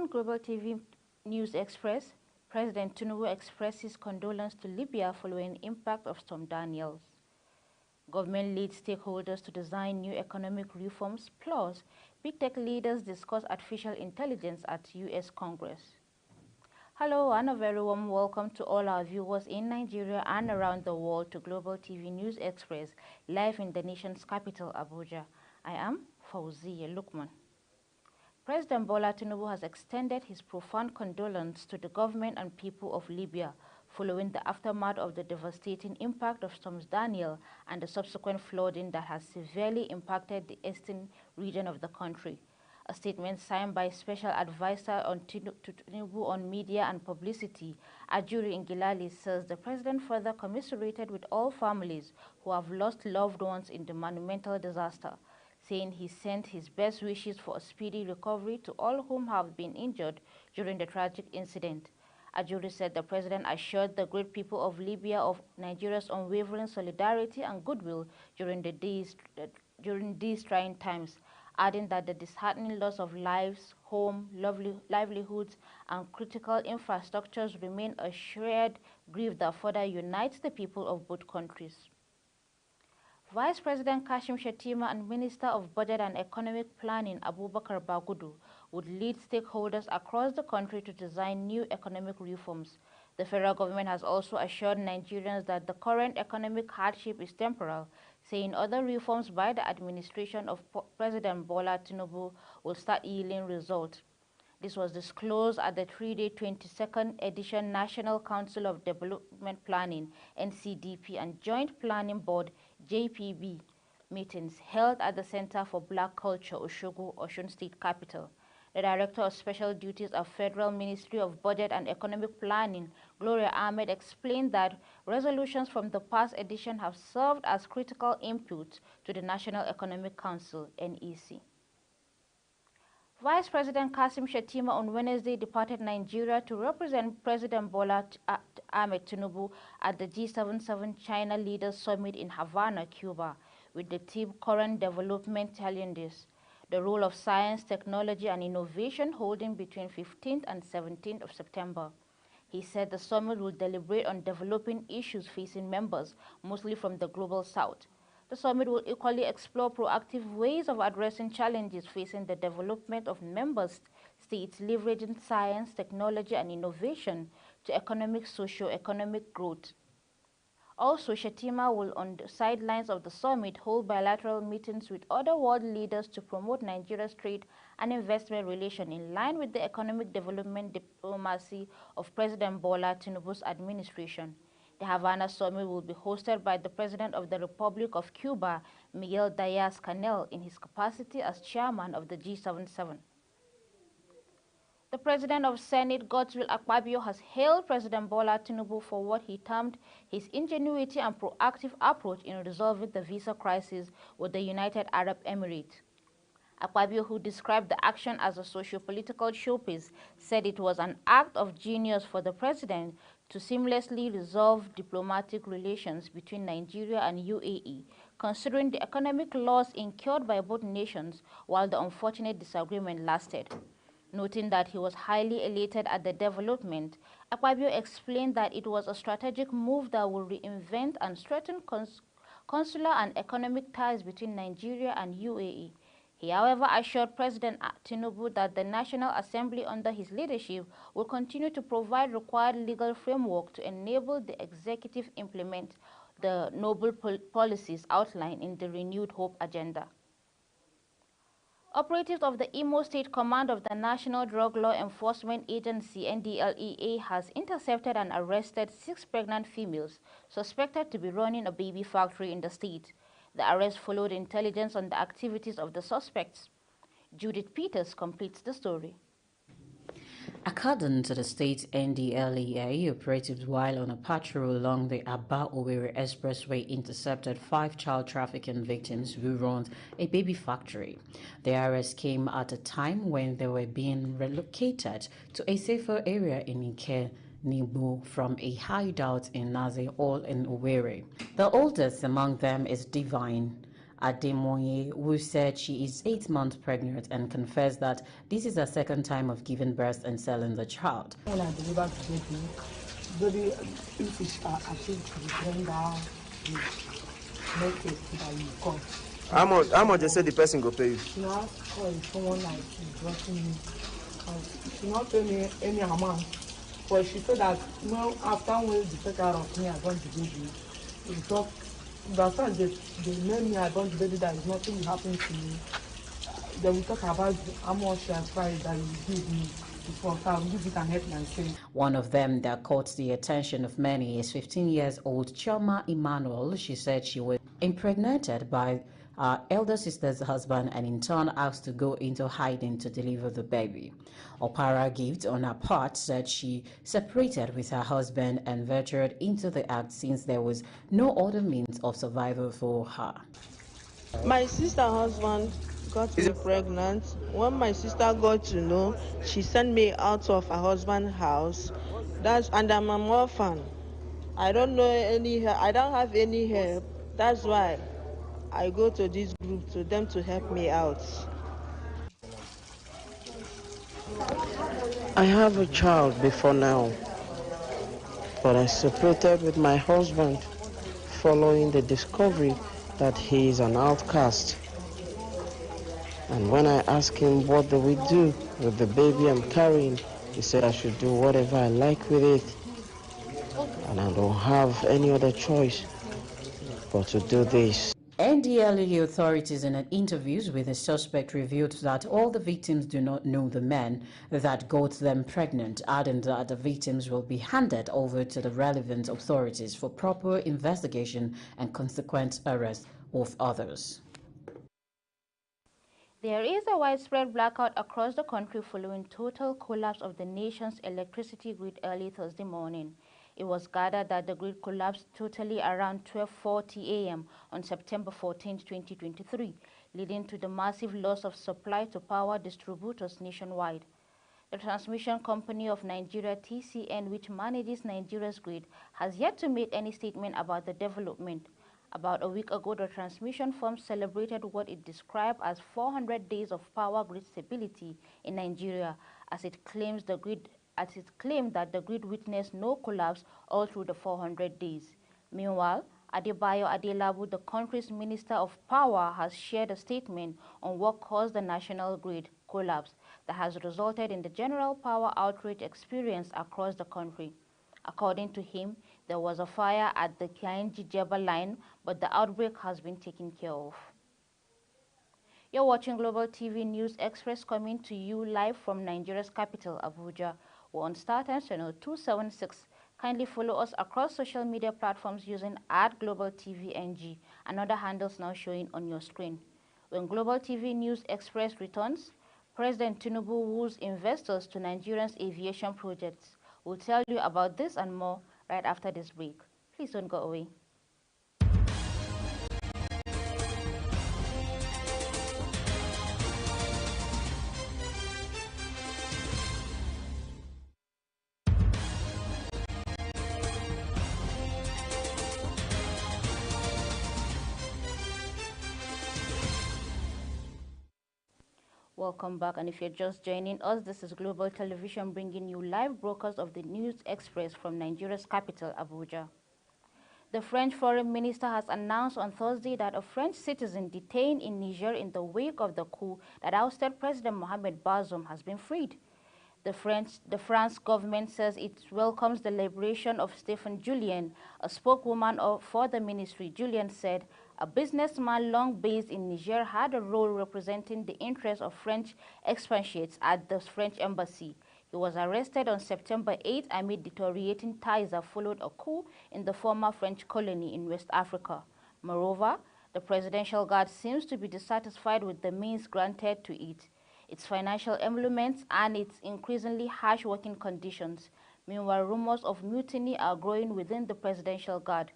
On Global TV News Express, President Tinubu expresses condolence to Libya following impact of Storm Daniel. Government leads stakeholders to design new economic reforms, plus big tech leaders discuss artificial intelligence at U.S. Congress. Hello and a very warm welcome to all our viewers in Nigeria and around the world to Global TV News Express, live in the nation's capital, Abuja. I am Fauziya Lukman. President Bola Tinubu has extended his profound condolence to the government and people of Libya following the aftermath of the devastating impact of Storm Daniel and the subsequent flooding that has severely impacted the eastern region of the country. A statement signed by Special Advisor to Tinubu on Media and Publicity, Ajuri Ngilali, says the president further commiserated with all families who have lost loved ones in the monumental disaster, saying he sent his best wishes for a speedy recovery to all whom have been injured during the tragic incident. Ajuri said the president assured the great people of Libya of Nigeria's unwavering solidarity and goodwill during these trying times, adding that the disheartening loss of lives, home, livelihoods, and critical infrastructures remain a shared grief that further unites the people of both countries. Vice President Kashim Shettima and Minister of Budget and Economic Planning Abubakar Bagudu would lead stakeholders across the country to design new economic reforms. The federal government has also assured Nigerians that the current economic hardship is temporal, saying other reforms by the administration of President Bola Tinubu will start yielding results. This was disclosed at the three-day 22nd edition National Council of Development Planning (NCDP) and Joint Planning Board (JPB) meetings held at the Center for Black Culture, Osogbo, Osun State Capital. The Director of Special Duties of Federal Ministry of Budget and Economic Planning, Gloria Ahmed, explained that resolutions from the past edition have served as critical input to the National Economic Council (NEC). Vice President Kashim Shettima on Wednesday departed Nigeria to represent President Bola Ahmed Tinubu at the G77 China Leaders Summit in Havana, Cuba, with the theme Current Development Challenges, the role of science, technology, and innovation, holding between 15th and 17th of September. He said the summit will deliberate on developing issues facing members, mostly from the Global South. The summit will equally explore proactive ways of addressing challenges facing the development of member states, leveraging science, technology, and innovation to socio-economic growth. Also, Shettima will, on the sidelines of the summit, hold bilateral meetings with other world leaders to promote Nigeria's trade and investment relations in line with the economic development diplomacy of President Bola Tinubu's administration. The Havana Summit will be hosted by the President of the Republic of Cuba, Miguel Diaz-Canel, in his capacity as chairman of the G77. The President of Senate, Godswill Akpabio, has hailed President Bola Tinubu for what he termed his ingenuity and proactive approach in resolving the visa crisis with the United Arab Emirates. Akpabio, who described the action as a socio-political showpiece, said it was an act of genius for the president to seamlessly resolve diplomatic relations between Nigeria and UAE, considering the economic loss incurred by both nations while the unfortunate disagreement lasted. Noting that he was highly elated at the development, Akpabio explained that it was a strategic move that will reinvent and strengthen consular and economic ties between Nigeria and UAE. He, however, assured President Tinubu that the National Assembly under his leadership will continue to provide required legal framework to enable the executive implement the noble policies outlined in the Renewed Hope agenda. Operatives of the Imo State Command of the National Drug Law Enforcement Agency (NDLEA) has intercepted and arrested 6 pregnant females suspected to be running a baby factory in the state. The arrest followed intelligence on the activities of the suspects. Judith Peters completes the story. According to the state NDLEA, operatives while on a patrol along the Aba-Owerri Expressway intercepted 5 child trafficking victims who run a baby factory. The arrest came at a time when they were being relocated to a safer area in Ike Nibu from a hideout in Naze, all in Owerri. The oldest among them is Divine Ademoye, who said she is 8 months pregnant and confessed that this is her second time of giving birth and selling the child. When I delivered the baby, if it's achieved to render the message that you got. How much they say the person go pay you? You know, for someone like dressing me, she not pay me any amount. But she said that, you know, after when they take care of me, I got the baby. It's not, that's why they made me, I got the baby, that is nothing will happen to me. Then we talk about how much price that you give me before, so I'll give it and help myself. One of them that caught the attention of many is 15 years old Chioma Emmanuel. She said she was impregnated by her elder sister's husband and in turn asked to go into hiding to deliver the baby. Opara Gift, on her part, said she separated with her husband and ventured into the act since there was no other means of survival for her. My sister's husband got me pregnant. When my sister got to know, she sent me out of her husband's house. And I'm an orphan. I don't know I don't have any help. That's why I go to this group to them to help me out. I have a child before now, but I separated with my husband following the discovery that he is an outcast. And when I asked him what do we do with the baby I'm carrying, he said I should do whatever I like with it. And I don't have any other choice but to do this. NDLEA authorities in an interviews with the suspect revealed that all the victims do not know the men that got them pregnant, adding that the victims will be handed over to the relevant authorities for proper investigation and consequent arrest of others. There is a widespread blackout across the country following total collapse of the nation's electricity grid early Thursday morning. It was gathered that the grid collapsed totally around 12:40 a.m. on September 14, 2023, leading to the massive loss of supply to power distributors nationwide. The Transmission Company of Nigeria (TCN), which manages Nigeria's grid, has yet to make any statement about the development. About a week ago, the transmission firm celebrated what it described as 400 days of power grid stability in Nigeria, as it claimed that the grid witnessed no collapse all through the 400 days. Meanwhile, Adebayo Adelabu, the country's Minister of Power, has shared a statement on what caused the national grid collapse that has resulted in the general power outrage experienced across the country. According to him, there was a fire at the Kainji-Jeba line, but the outbreak has been taken care of. You're watching Global TV News Express, coming to you live from Nigeria's capital, Abuja. We're on StarTimes channel 276. Kindly follow us across social media platforms using @GlobalTVNG and other handles now showing on your screen. When Global TV News Express returns, President Tinubu woos investors to Nigeria's aviation projects. We'll tell you about this and more right after this break. Please don't go away. Welcome back, and if you're just joining us, this is Global Television bringing you live broadcast of the News Express from Nigeria's capital, Abuja. The French Foreign Minister has announced on Thursday that a French citizen detained in Niger in the wake of the coup that ousted President Mohamed Bazoum has been freed. The France government says it welcomes the liberation of Stéphane Julien. A spokeswoman for the ministry, Julien, said a businessman long based in Niger had a role representing the interests of French expatriates at the French embassy. He was arrested on September 8 amid deteriorating ties that followed a coup in the former French colony in West Africa. Moreover, the Presidential Guard seems to be dissatisfied with the means granted to it, its financial emoluments, and its increasingly harsh working conditions. Meanwhile, rumors of mutiny are growing within the Presidential Guard.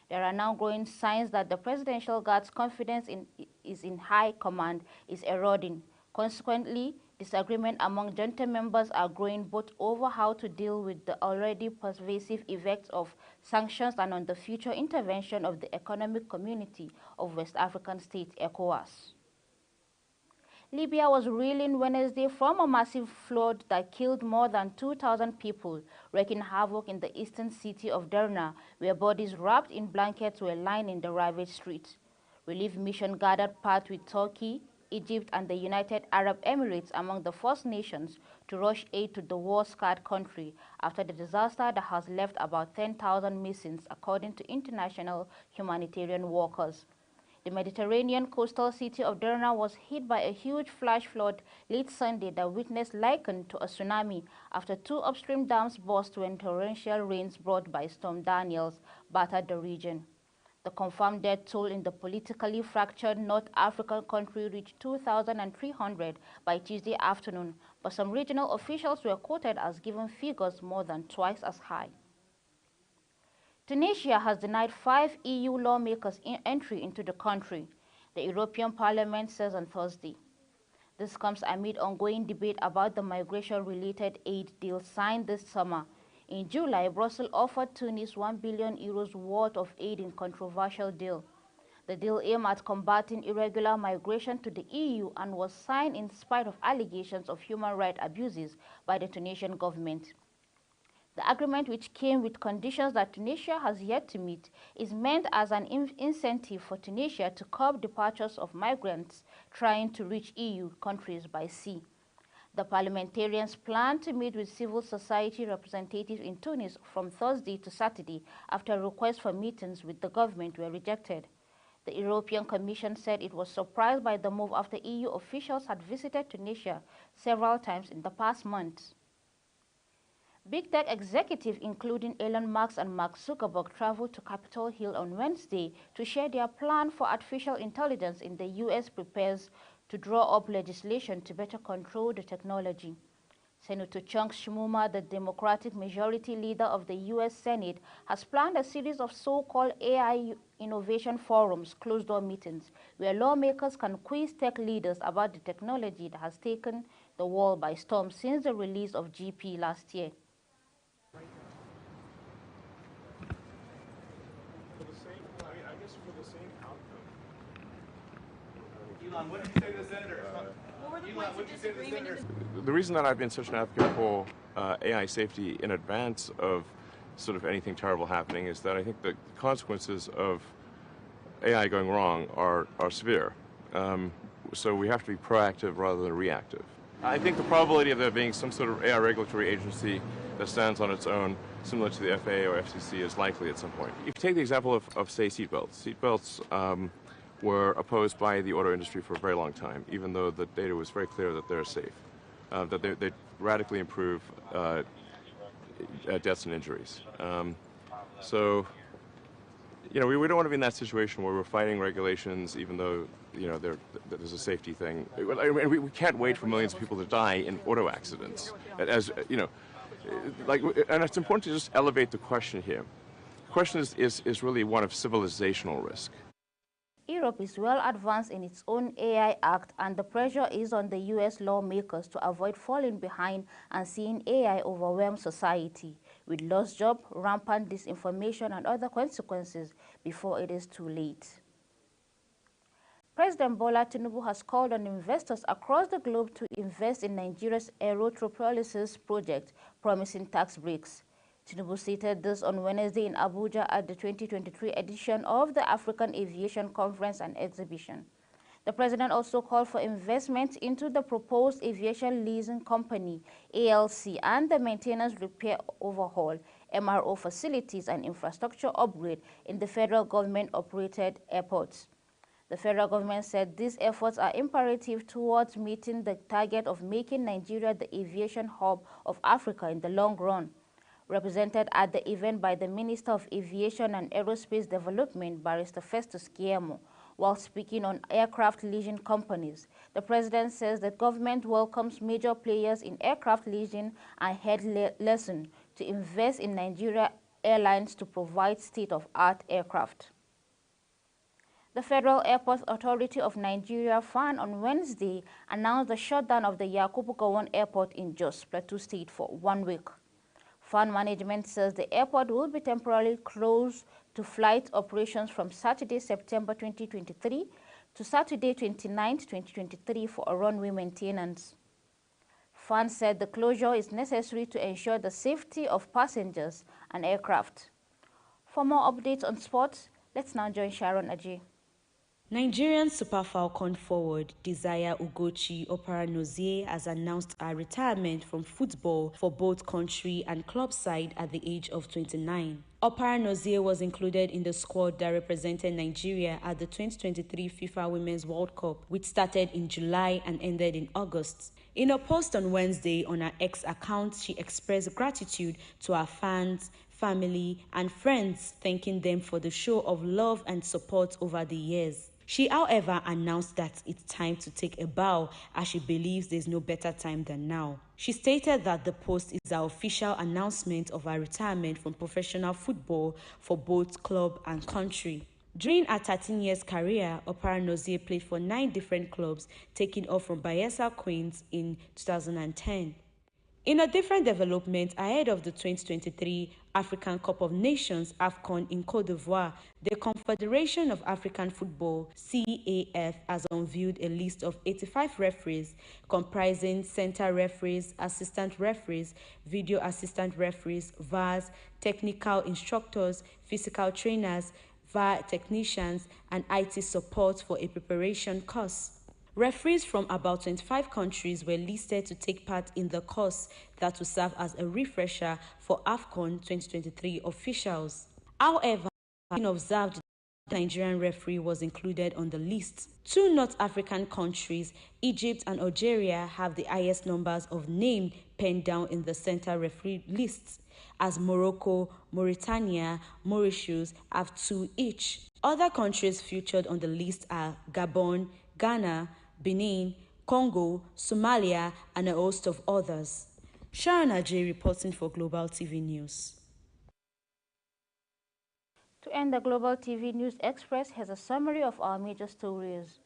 There are now growing signs that the Presidential Guard's confidence in high command is eroding. Consequently, Disagreement among junta members are growing both over how to deal with the already pervasive effects of sanctions and on the future intervention of the Economic Community of West African States, ECOWAS. Libya was reeling Wednesday from a massive flood that killed more than 2,000 people, wreaking havoc in the eastern city of Derna, where bodies wrapped in blankets were lying in the ravaged streets. Relief mission gathered part with Turkey, Egypt, and the United Arab Emirates among the first nations to rush aid to the war-scarred country after the disaster that has left about 10,000 missing, according to international humanitarian workers. The Mediterranean coastal city of Derna was hit by a huge flash flood late Sunday that witnessed likened to a tsunami after two upstream dams burst when torrential rains brought by Storm Daniels battered the region. The confirmed death toll in the politically fractured North African country reached 2,300 by Tuesday afternoon, but some regional officials were quoted as giving figures more than twice as high. Tunisia has denied 5 EU lawmakers entry into the country, the European Parliament says on Thursday. This comes amid ongoing debate about the migration-related aid deal signed this summer. In July, Brussels offered Tunis €1 billion worth of aid in controversial deal. The deal aimed at combating irregular migration to the EU and was signed in spite of allegations of human rights abuses by the Tunisian government. The agreement, which came with conditions that Tunisia has yet to meet, is meant as an incentive for Tunisia to curb departures of migrants trying to reach EU countries by sea. The parliamentarians plan to meet with civil society representatives in Tunis from Thursday to Saturday after requests for meetings with the government were rejected. The European Commission said it was surprised by the move after EU officials had visited Tunisia several times in the past months. Big tech executives, including Elon Musk and Mark Zuckerberg, traveled to Capitol Hill on Wednesday to share their plan for artificial intelligence in the U.S. prepares to draw up legislation to better control the technology. Senator Chuck Schumer, the Democratic majority leader of the U.S. Senate, has planned a series of so-called AI innovation forums, closed-door meetings, where lawmakers can quiz tech leaders about the technology that has taken the world by storm since the release of GP last year. Elon, what did you say to the senator? What were the points of disagreement? The reason that I've been such an advocate for AI safety in advance of sort of anything terrible happening is that I think the consequences of AI going wrong are severe. So we have to be proactive rather than reactive. I think the probability of there being some sort of AI regulatory agency that stands on its own, similar to the FAA or FCC, is likely at some point. If you take the example of say, seatbelts. Seatbelts were opposed by the auto industry for a very long time, even though the data was very clear that they're safe, that they radically improve deaths and injuries. So, you know, we don't want to be in that situation where we're fighting regulations, even though, you know, there's a safety thing. We can't wait for millions of people to die in auto accidents. As you know, and it's important to just elevate the question here. The question is really one of civilizational risk. Europe is well advanced in its own AI Act, and the pressure is on the U.S. lawmakers to avoid falling behind and seeing AI overwhelm society with lost jobs, rampant disinformation, and other consequences before it is too late. President Bola Tinubu has called on investors across the globe to invest in Nigeria's aerotropolysis project, promising tax breaks. Tinubu stated this on Wednesday in Abuja at the 2023 edition of the African Aviation Conference and Exhibition. The president also called for investment into the proposed aviation leasing company, ALC, and the maintenance, repair, overhaul, MRO facilities and infrastructure upgrade in the federal government-operated airports. The federal government said these efforts are imperative towards meeting the target of making Nigeria the aviation hub of Africa in the long run. Represented at the event by the Minister of Aviation and Aerospace Development, Barrister Festus Keyamo, while speaking on aircraft leasing companies, the president says the government welcomes major players in aircraft leasing and had lesson to invest in Nigeria Airlines to provide state-of-art aircraft. The Federal Airports Authority of Nigeria, FAN, on Wednesday announced the shutdown of the Yakubu Gowon Airport in Jos, Plateau State for 1 week. FAN management says the airport will be temporarily closed to flight operations from Saturday, September 2023 to Saturday, 29, 2023 for a runway maintenance. FAN said the closure is necessary to ensure the safety of passengers and aircraft. For more updates on sports, let's now join Sharon Aji. Nigerian Super Falcon forward Desire Ugochi Oparanozie has announced her retirement from football for both country and club side at the age of 29. Oparanozie was included in the squad that represented Nigeria at the 2023 FIFA Women's World Cup, which started in July and ended in August. In a post on Wednesday on her X account, she expressed gratitude to her fans, family, and friends, thanking them for the show of love and support over the years. She, however, announced that it's time to take a bow as she believes there's no better time than now. She stated that the post is her official announcement of her retirement from professional football for both club and country. During her 13 years career, Oparanozie played for 9 different clubs, taking off from Bayelsa Queens in 2010. In a different development, ahead of the 2023 African Cup of Nations AFCON in Côte d'Ivoire, the Confederation of African Football (CAF) has unveiled a list of 85 referees, comprising center referees, assistant referees, video assistant referees, VARs, technical instructors, physical trainers, VAR technicians, and IT support for a preparation course. Referees from about 25 countries were listed to take part in the course that will serve as a refresher for AFCON 2023 officials. However, it's been observed the Nigerian referee was included on the list. 2 North African countries, Egypt and Algeria, have the highest numbers of names penned down in the center referee lists, as Morocco, Mauritania, Mauritius have 2 each. Other countries featured on the list are Gabon, Ghana, Benin, Congo, Somalia, and a host of others. Sharon Ajay reporting for Global TV News. To end the Global TV News Express, here's a summary of our major stories.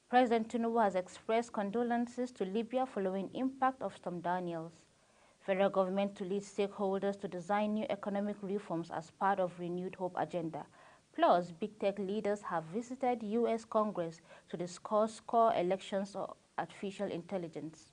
President Tinubu has expressed condolences to Libya following impact of Storm Daniels. Federal government to lead stakeholders to design new economic reforms as part of renewed hope agenda. Plus, big tech leaders have visited U.S. Congress to discuss core elections of artificial intelligence.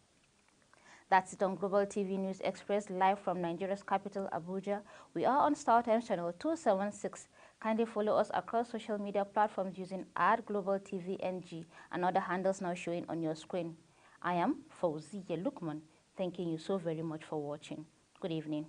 That's it on Global TV News Express, live from Nigeria's capital, Abuja. We are on StarTimes channel 276. Kindly follow us across social media platforms using @GlobalTVNG and other handles now showing on your screen. I am Fauziya Lukman, thanking you so very much for watching. Good evening.